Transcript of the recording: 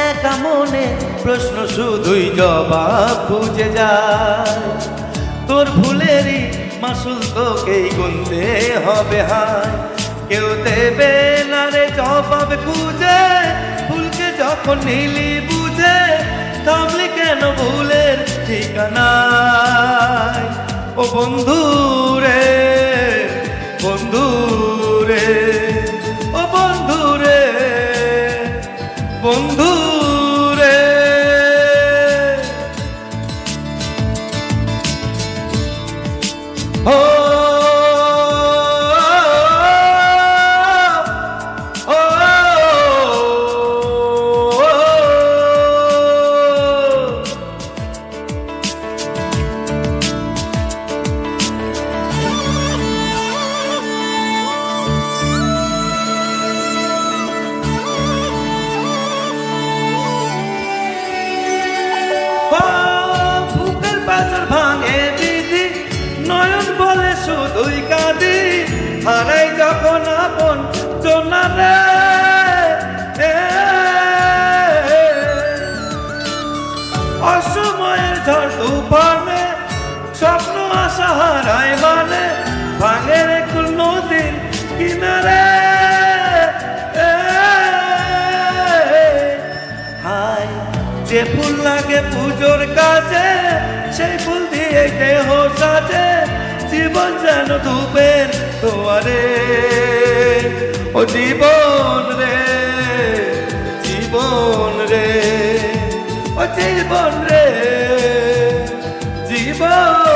একা মনে প্রশ্ন শুধুই জবাব খুঁজে যায়, তোর ভুলেরই মাসুল তোকেই গুনতে হবে হায়। কেউ দেবে না রে জবাব খুঁজে, ভুলকে যখন নিলি বুঝে, থামলি কেন ভুলের ঠিকানায়। ও বন্ধু রে, বন্ধু রে, ও বন্ধু রে, বন্ধু রে। ও বুকের পাঁজর ভাঙে বিধি, নয়ন বলে শুধুই কাঁদি, হারাই যখন আপন জোনারে। অসময়ের ঝড় তুফানে স্বপ্ন আশা হারায় মানে, ভাঙে রে কুল নদীর কিনারে। হায় যে ফুল লাগে পুজোর কাজে, সেই ফুল দিয়ে দেহ সাজে, জীবন যেন ধূপের তোয়ারে। ও জীবন রে, জীবন রে, ও জীবন রে, জীবন।